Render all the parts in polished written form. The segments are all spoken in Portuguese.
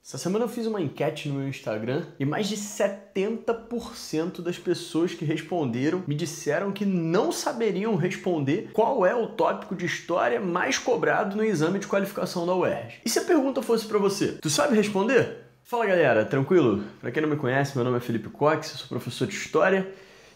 Essa semana eu fiz uma enquete no meu Instagram e mais de 70% das pessoas que responderam me disseram que não saberiam responder qual é o tópico de história mais cobrado no exame de qualificação da UERJ. E se a pergunta fosse para você, tu sabe responder? Fala galera, tranquilo? Para quem não me conhece, meu nome é Felipe Cox, eu sou professor de História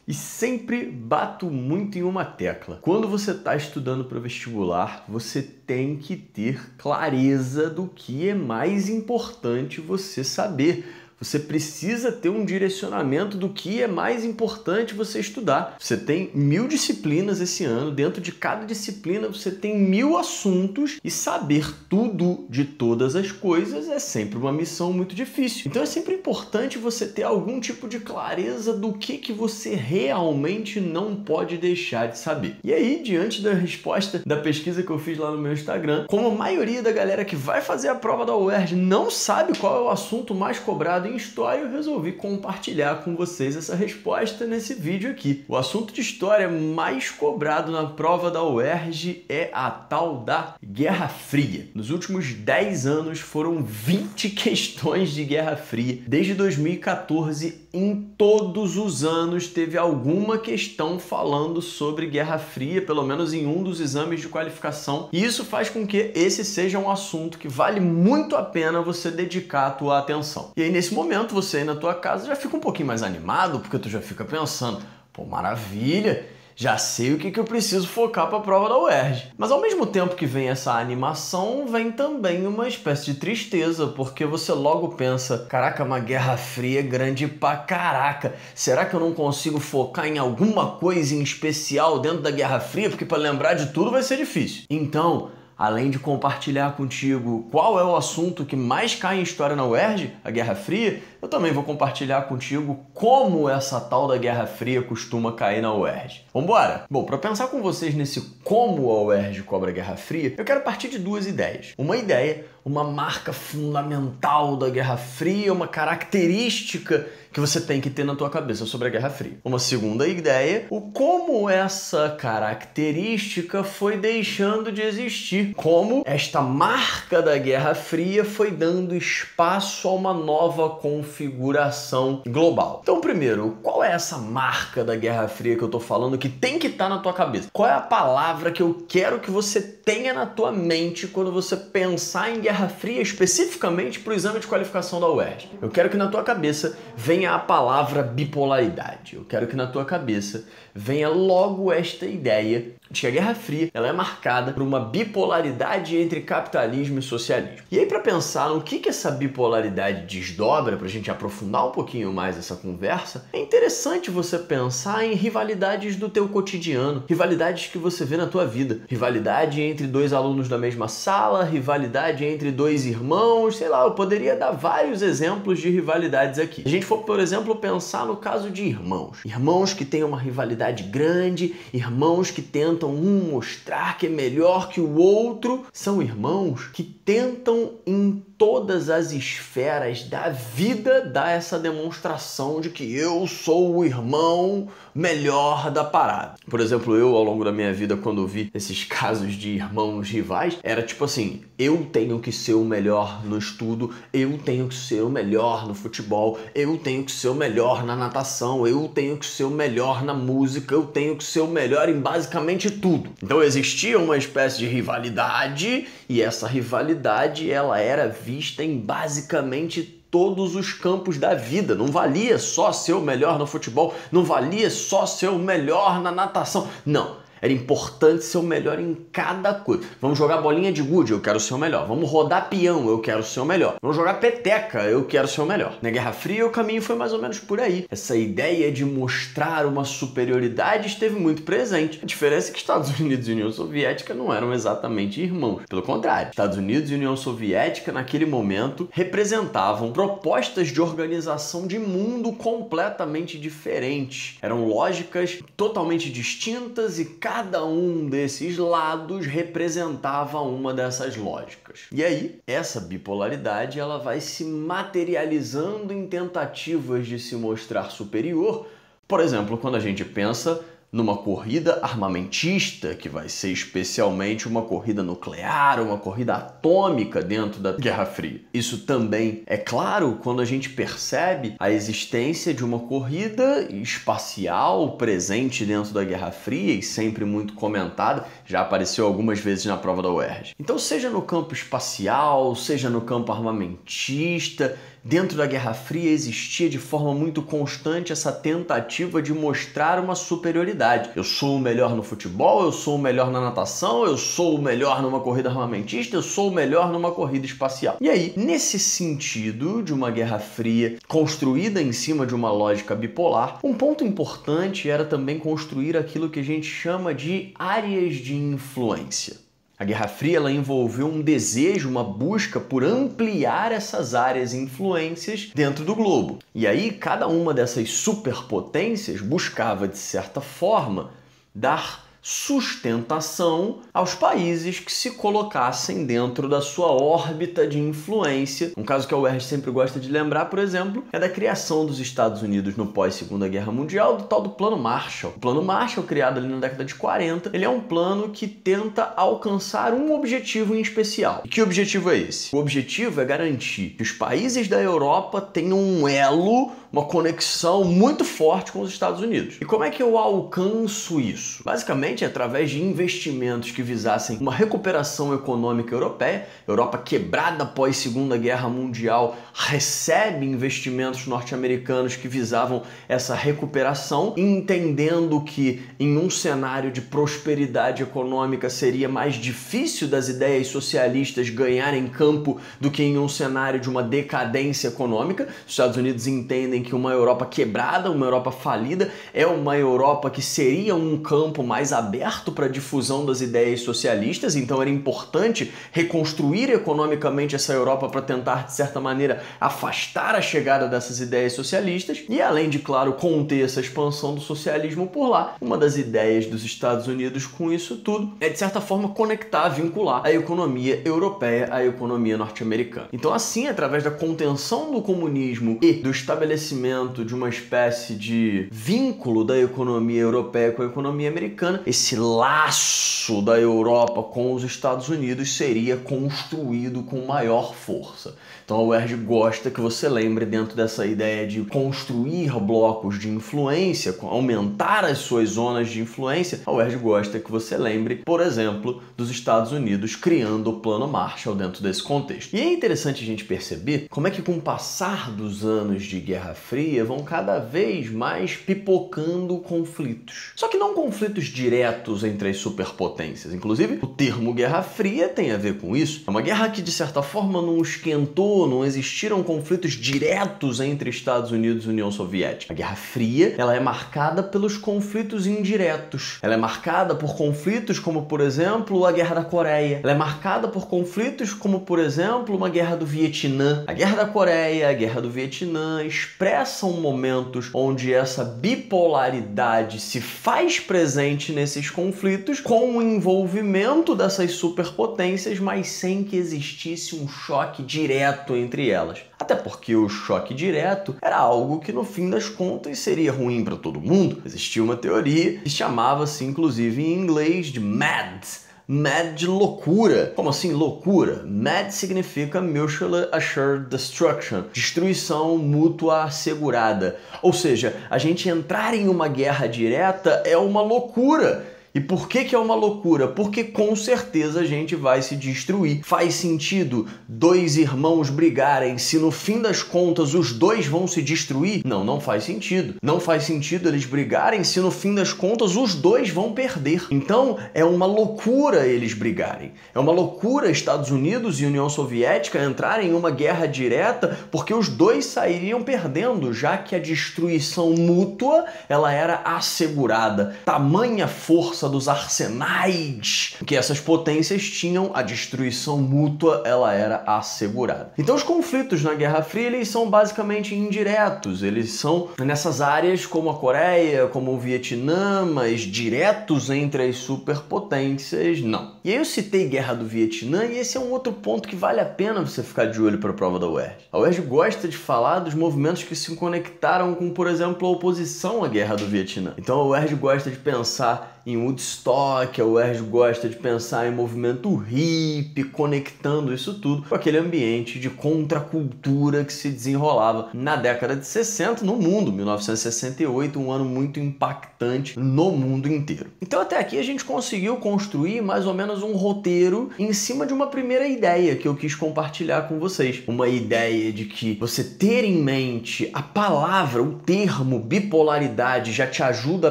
e sempre bato muito em uma tecla. Quando você está estudando para o vestibular, você tem que ter clareza do que é mais importante você saber. Você precisa ter um direcionamento do que é mais importante você estudar. Você tem 1000 disciplinas esse ano, dentro de cada disciplina você tem 1000 assuntos e saber tudo de todas as coisas é sempre uma missão muito difícil. Então é sempre importante você ter algum tipo de clareza do que você realmente não pode deixar de saber. E aí, diante da resposta da pesquisa que eu fiz lá no meu Instagram, como a maioria da galera que vai fazer a prova da UERJ não sabe qual é o assunto mais cobrado em história, eu resolvi compartilhar com vocês essa resposta nesse vídeo aqui. O assunto de história mais cobrado na prova da UERJ é a tal da Guerra Fria. Nos últimos 10 anos foram 20 questões de Guerra Fria. Desde 2014, em todos os anos, teve alguma questão falando sobre Guerra Fria, pelo menos em um dos exames de qualificação. E isso faz com que esse seja um assunto que vale muito a pena você dedicar a tua atenção. E aí, nesse momento, você aí na tua casa já fica um pouquinho mais animado, porque tu já fica pensando, pô, maravilha, já sei o que eu preciso focar para a prova da UERJ. Mas ao mesmo tempo que vem essa animação, vem também uma espécie de tristeza, porque você logo pensa, caraca, uma Guerra Fria grande pra caraca, será que eu não consigo focar em alguma coisa em especial dentro da Guerra Fria? Porque para lembrar de tudo vai ser difícil. Então, além de compartilhar contigo qual é o assunto que mais cai em história na UERJ, a Guerra Fria, eu também vou compartilhar contigo como essa tal da Guerra Fria costuma cair na UERJ. Vambora? Bom, para pensar com vocês nesse como a UERJ cobra a Guerra Fria, eu quero partir de duas ideias. Uma ideia, uma marca fundamental da Guerra Fria, uma característica que você tem que ter na tua cabeça sobre a Guerra Fria. Uma segunda ideia, o como essa característica foi deixando de existir. Como esta marca da Guerra Fria foi dando espaço a uma nova configuração global. Então, primeiro, qual é essa marca da Guerra Fria que eu tô falando que tem que estar na tua cabeça? Qual é a palavra que eu quero que você tenha na tua mente quando você pensar em Guerra Fria, especificamente para o exame de qualificação da UERJ? Eu quero que na tua cabeça venha a palavra bipolaridade. Eu quero que na tua cabeça venha logo esta ideia de que a Guerra Fria ela é marcada por uma bipolaridade entre capitalismo e socialismo. E aí, para pensar no que essa bipolaridade desdobra, para a gente aprofundar um pouquinho mais essa conversa, é interessante você pensar em rivalidades do teu cotidiano, rivalidades que você vê na tua vida, rivalidade entre dois alunos da mesma sala, rivalidade entre dois irmãos, sei lá, eu poderia dar vários exemplos de rivalidades aqui. Se a gente for, por exemplo, pensar no caso de irmãos, irmãos que têm uma rivalidade grande, irmãos que tentam um mostrar que é melhor que o outro, são irmãos que tentam em todas as esferas da vida dar essa demonstração de que eu sou o irmão melhor da parada. Por exemplo, eu ao longo da minha vida, quando eu vi esses casos de irmãos rivais, era tipo assim, eu tenho que ser o melhor no estudo, eu tenho que ser o melhor no futebol, eu tenho que ser o melhor na natação, eu tenho que ser o melhor na música, eu tenho que ser o melhor em basicamente tudo. Então existia uma espécie de rivalidade e essa rivalidade ela era vista em basicamente todos os campos da vida. Não valia só ser o melhor no futebol, não valia só ser o melhor na natação. Não. Era importante ser o melhor em cada coisa. Vamos jogar bolinha de gude, eu quero ser o melhor. Vamos rodar peão, eu quero ser o melhor. Vamos jogar peteca, eu quero ser o melhor. Na Guerra Fria, o caminho foi mais ou menos por aí. Essa ideia de mostrar uma superioridade esteve muito presente. A diferença é que Estados Unidos e União Soviética não eram exatamente irmãos. Pelo contrário, Estados Unidos e União Soviética, naquele momento, representavam propostas de organização de mundo completamente diferentes. Eram lógicas totalmente distintas e cada um desses lados representava uma dessas lógicas. E aí, essa bipolaridade ela vai se materializando em tentativas de se mostrar superior. Por exemplo, quando a gente pensa numa corrida armamentista, que vai ser especialmente uma corrida nuclear, uma corrida atômica dentro da Guerra Fria. Isso também é claro quando a gente percebe a existência de uma corrida espacial presente dentro da Guerra Fria e sempre muito comentada, já apareceu algumas vezes na prova da UERJ. Então, seja no campo espacial, seja no campo armamentista, dentro da Guerra Fria existia de forma muito constante essa tentativa de mostrar uma superioridade. Eu sou o melhor no futebol, eu sou o melhor na natação, eu sou o melhor numa corrida armamentista, eu sou o melhor numa corrida espacial. E aí, nesse sentido de uma Guerra Fria construída em cima de uma lógica bipolar, um ponto importante era também construir aquilo que a gente chama de áreas de influência. A Guerra Fria ela envolveu um desejo, uma busca por ampliar essas áreas e influências dentro do globo. E aí, cada uma dessas superpotências buscava, de certa forma, dar sustentação aos países que se colocassem dentro da sua órbita de influência. Um caso que a UERJ sempre gosta de lembrar, por exemplo, é da criação dos Estados Unidos no pós-Segunda Guerra Mundial, do tal do Plano Marshall. O Plano Marshall, criado ali na década de 40, ele é um plano que tenta alcançar um objetivo em especial. E que objetivo é esse? O objetivo é garantir que os países da Europa tenham um elo, uma conexão muito forte com os Estados Unidos. E como é que eu alcanço isso? Basicamente, através de investimentos que visassem uma recuperação econômica europeia. A Europa, quebrada após Segunda Guerra Mundial, recebe investimentos norte-americanos que visavam essa recuperação, entendendo que em um cenário de prosperidade econômica seria mais difícil das ideias socialistas ganharem campo do que em um cenário de uma decadência econômica. Os Estados Unidos entendem que uma Europa quebrada, uma Europa falida, é uma Europa que seria um campo mais aberto para a difusão das ideias socialistas, então era importante reconstruir economicamente essa Europa para tentar, de certa maneira, afastar a chegada dessas ideias socialistas e, além de, claro, conter essa expansão do socialismo por lá. Uma das ideias dos Estados Unidos com isso tudo é, de certa forma, conectar, vincular a economia europeia à economia norte-americana. Então, assim, através da contenção do comunismo e do estabelecimento de uma espécie de vínculo da economia europeia com a economia americana, esse laço da Europa com os Estados Unidos seria construído com maior força. Então a UERJ gosta que você lembre, dentro dessa ideia de construir blocos de influência, aumentar as suas zonas de influência, a UERJ gosta que você lembre, por exemplo, dos Estados Unidos criando o Plano Marshall dentro desse contexto. E é interessante a gente perceber como é que, com o passar dos anos de Guerra Fria, vão cada vez mais pipocando conflitos. Só que não conflitos diretos entre as superpotências. Inclusive, o termo Guerra Fria tem a ver com isso. É uma guerra que, de certa forma, não esquentou, não existiram conflitos diretos entre Estados Unidos e União Soviética. A Guerra Fria, ela é marcada pelos conflitos indiretos. Ela é marcada por conflitos como, por exemplo, a Guerra da Coreia. Ela é marcada por conflitos como, por exemplo, uma Guerra do Vietnã. A Guerra da Coreia, a Guerra do Vietnã expressam momentos onde essa bipolaridade se faz presente nesses conflitos com o envolvimento dessas superpotências, mas sem que existisse um choque direto entre elas. Até porque o choque direto era algo que, no fim das contas, seria ruim para todo mundo. Existia uma teoria que chamava-se, inclusive em inglês, de MAD. MAD de loucura. Como assim loucura? MAD significa Mutually Assured Destruction, destruição mútua assegurada. Ou seja, a gente entrar em uma guerra direta é uma loucura. E por que é uma loucura? Porque com certeza a gente vai se destruir. Faz sentido dois irmãos brigarem se no fim das contas os dois vão se destruir? Não, não faz sentido. Não faz sentido eles brigarem se no fim das contas os dois vão perder. Então é uma loucura eles brigarem. É uma loucura Estados Unidos e União Soviética entrarem em uma guerra direta, porque os dois sairiam perdendo, já que a destruição mútua ela era assegurada. Tamanha força força dos arsenais que essas potências tinham, a destruição mútua ela era assegurada. Então os conflitos na Guerra Fria eles são basicamente indiretos, eles são nessas áreas como a Coreia, como o Vietnã, mas diretos entre as superpotências, não. E aí eu citei Guerra do Vietnã e esse é um outro ponto que vale a pena você ficar de olho para a prova da UERJ. A UERJ gosta de falar dos movimentos que se conectaram com, por exemplo, a oposição à Guerra do Vietnã. Então a UERJ gosta de pensar em Woodstock, a UERJ gosta de pensar em movimento hippie, conectando isso tudo com aquele ambiente de contracultura que se desenrolava na década de 60 no mundo, 1968, um ano muito impactante no mundo inteiro. Então até aqui a gente conseguiu construir mais ou menos um roteiro em cima de uma primeira ideia que eu quis compartilhar com vocês. Uma ideia de que você ter em mente a palavra, o termo bipolaridade já te ajuda a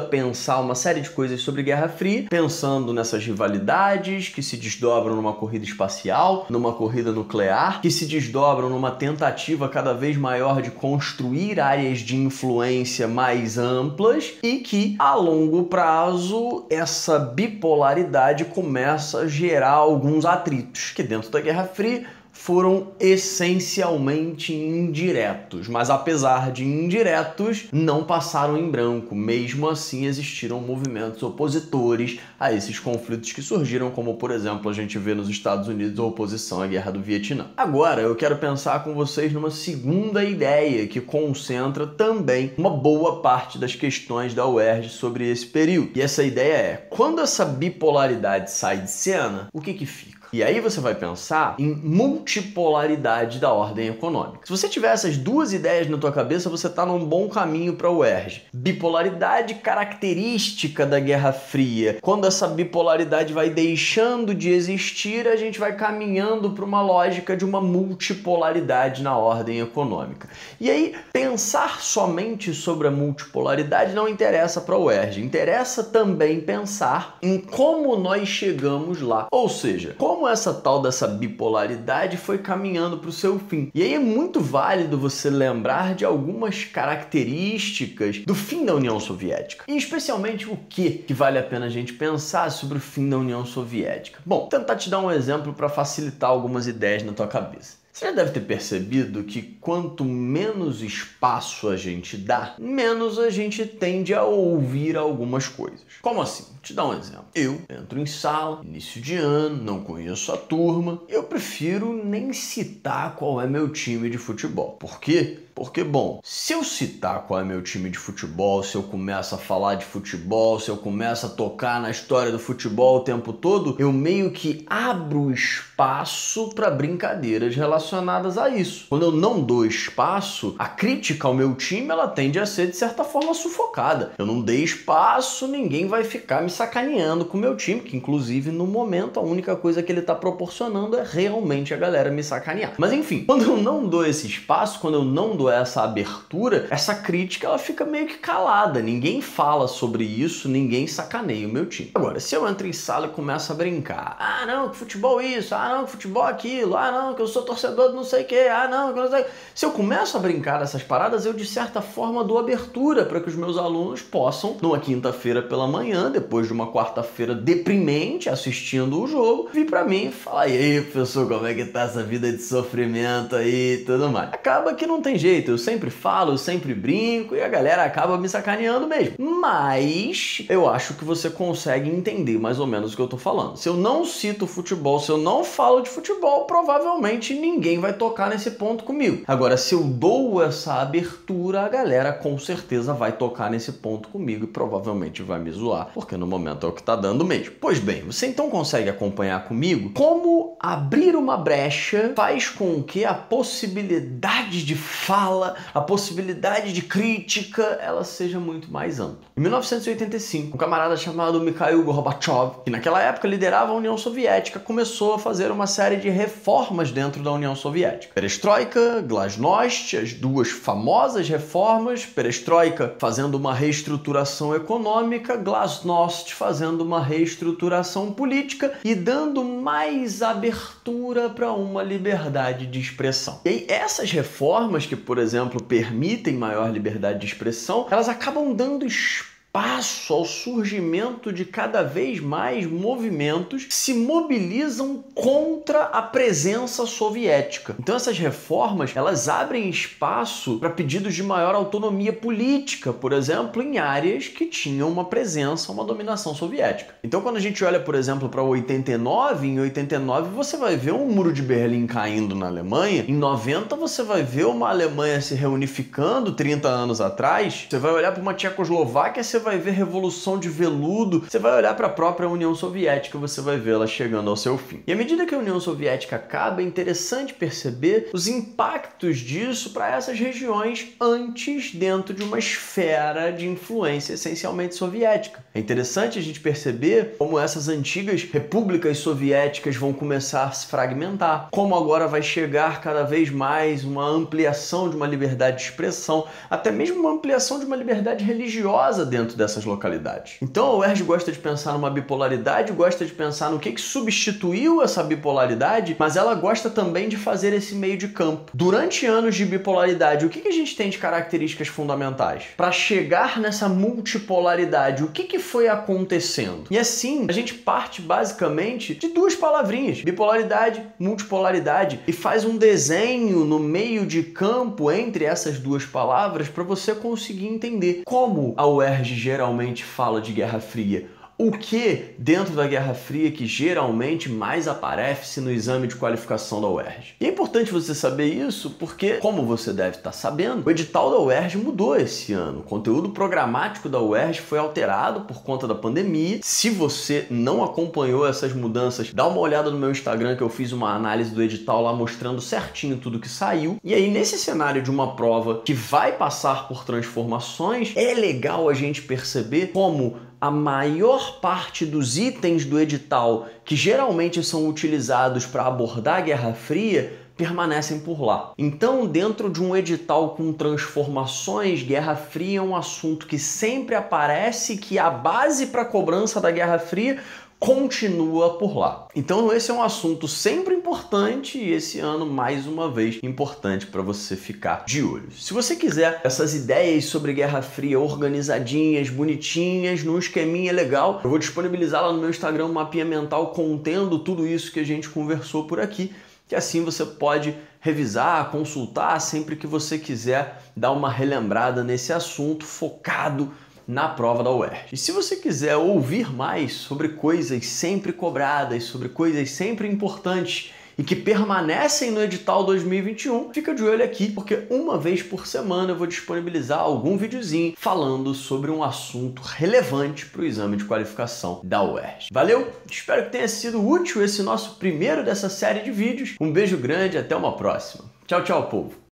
pensar uma série de coisas sobre Guerra Fria, pensando nessas rivalidades que se desdobram numa corrida espacial, numa corrida nuclear, que se desdobram numa tentativa cada vez maior de construir áreas de influência mais amplas e que, a longo prazo, essa bipolaridade começa a gerar alguns atritos, que dentro da Guerra Fria foram essencialmente indiretos, mas apesar de indiretos, não passaram em branco. Mesmo assim, existiram movimentos opositores a esses conflitos que surgiram, como, por exemplo, a gente vê nos Estados Unidos a oposição à Guerra do Vietnã. Agora, eu quero pensar com vocês numa segunda ideia que concentra também uma boa parte das questões da UERJ sobre esse período. E essa ideia é, quando essa bipolaridade sai de cena, o que fica? E aí você vai pensar em multipolaridade da ordem econômica. Se você tiver essas duas ideias na tua cabeça, você está num bom caminho para o UERJ. Bipolaridade característica da Guerra Fria. Quando essa bipolaridade vai deixando de existir, a gente vai caminhando para uma lógica de uma multipolaridade na ordem econômica. E aí, pensar somente sobre a multipolaridade não interessa para o UERJ. Interessa também pensar em como nós chegamos lá. Ou seja, como essa tal dessa bipolaridade foi caminhando para o seu fim. E aí é muito válido você lembrar de algumas características do fim da União Soviética. E especialmente o que vale a pena a gente pensar sobre o fim da União Soviética. Bom, vou tentar te dar um exemplo para facilitar algumas ideias na tua cabeça. Você já deve ter percebido que quanto menos espaço a gente dá, menos a gente tende a ouvir algumas coisas. Como assim? Vou te dar um exemplo. Eu entro em sala, início de ano, não conheço a turma, eu prefiro nem citar qual é meu time de futebol. Por quê? Porque, bom, se eu citar qual é meu time de futebol, se eu começo a falar de futebol, se eu começo a tocar na história do futebol o tempo todo, eu meio que abro espaço para brincadeiras relacionadas a isso. Quando eu não dou espaço, a crítica ao meu time, ela tende a ser, de certa forma, sufocada. Eu não dei espaço, ninguém vai ficar me sacaneando com o meu time, que, inclusive, no momento, a única coisa que ele está proporcionando é realmente a galera me sacanear. Mas, enfim, quando eu não dou esse espaço, quando eu não dou essa abertura, essa crítica ela fica meio que calada, ninguém fala sobre isso, ninguém sacaneia o meu time. Agora, se eu entro em sala e começo a brincar, ah não, que futebol isso, ah não, que futebol aquilo, ah não, que eu sou torcedor de não sei o que, ah não, que eu não sei. Se eu começo a brincar dessas paradas, eu de certa forma dou abertura para que os meus alunos possam, numa quinta-feira pela manhã, depois de uma quarta-feira deprimente, assistindo o jogo, vir para mim e falar, e aí professor, como é que tá essa vida de sofrimento aí e tudo mais. Acaba que não tem jeito, eu sempre falo, eu sempre brinco e a galera acaba me sacaneando mesmo. Mas eu acho que você consegue entender mais ou menos o que eu tô falando. Se eu não cito futebol, se eu não falo de futebol, provavelmente ninguém vai tocar nesse ponto comigo. Agora, se eu dou essa abertura, a galera com certeza vai tocar nesse ponto comigo e provavelmente vai me zoar, porque no momento é o que tá dando mesmo. Pois bem, você então consegue acompanhar comigo como abrir uma brecha faz com que a possibilidade de fala, a possibilidade de crítica, ela seja muito mais ampla. Em 1985, um camarada chamado Mikhail Gorbachev, que naquela época liderava a União Soviética, começou a fazer uma série de reformas dentro da União Soviética. Perestroika, Glasnost, as duas famosas reformas, Perestroika fazendo uma reestruturação econômica, Glasnost fazendo uma reestruturação política e dando mais abertura para uma liberdade de expressão. E aí, essas reformas que, por exemplo, permitem maior liberdade de expressão, elas acabam dando espaço espaço ao surgimento de cada vez mais movimentos que se mobilizam contra a presença soviética. Então essas reformas, elas abrem espaço para pedidos de maior autonomia política, por exemplo, em áreas que tinham uma presença, uma dominação soviética. Então quando a gente olha, por exemplo, para 89, em 89 você vai ver um muro de Berlim caindo na Alemanha, em 90 você vai ver uma Alemanha se reunificando 30 anos atrás, você vai olhar para uma Tchecoslováquia, você vai ver Revolução de Veludo, você vai olhar para a própria União Soviética, você vai vê-la chegando ao seu fim. E à medida que a União Soviética acaba, é interessante perceber os impactos disso para essas regiões antes dentro de uma esfera de influência essencialmente soviética. É interessante a gente perceber como essas antigas repúblicas soviéticas vão começar a se fragmentar, como agora vai chegar cada vez mais uma ampliação de uma liberdade de expressão, até mesmo uma ampliação de uma liberdade religiosa dentro dessas localidades. Então a UERJ gosta de pensar numa bipolaridade, gosta de pensar no que substituiu essa bipolaridade, mas ela gosta também de fazer esse meio de campo. Durante anos de bipolaridade, o que a gente tem de características fundamentais? Para chegar nessa multipolaridade, o que foi acontecendo? E assim, a gente parte basicamente de duas palavrinhas, bipolaridade, multipolaridade, e faz um desenho no meio de campo entre essas duas palavras para você conseguir entender como a UERJ geralmente fala de Guerra Fria. O que dentro da Guerra Fria que geralmente mais aparece no exame de qualificação da UERJ. E é importante você saber isso porque, como você deve estar sabendo, o edital da UERJ mudou esse ano. O conteúdo programático da UERJ foi alterado por conta da pandemia. Se você não acompanhou essas mudanças, dá uma olhada no meu Instagram que eu fiz uma análise do edital lá mostrando certinho tudo que saiu. E aí, nesse cenário de uma prova que vai passar por transformações, é legal a gente perceber como a maior parte dos itens do edital que geralmente são utilizados para abordar a Guerra Fria permanecem por lá. Então, dentro de um edital com transformações, Guerra Fria é um assunto que sempre aparece, que a base para a cobrança da Guerra Fria continua por lá. Então esse é um assunto sempre importante e esse ano, mais uma vez, importante para você ficar de olho. Se você quiser essas ideias sobre Guerra Fria organizadinhas, bonitinhas, num esqueminha legal, eu vou disponibilizar lá no meu Instagram um mapinha mental contendo tudo isso que a gente conversou por aqui, que assim você pode revisar, consultar sempre que você quiser dar uma relembrada nesse assunto focado na prova da UERJ. E se você quiser ouvir mais sobre coisas sempre cobradas, sobre coisas sempre importantes e que permanecem no edital 2021, fica de olho aqui, porque uma vez por semana eu vou disponibilizar algum videozinho falando sobre um assunto relevante para o exame de qualificação da UERJ. Valeu? Espero que tenha sido útil esse nosso primeiro dessa série de vídeos. Um beijo grande, até uma próxima. Tchau, tchau, povo!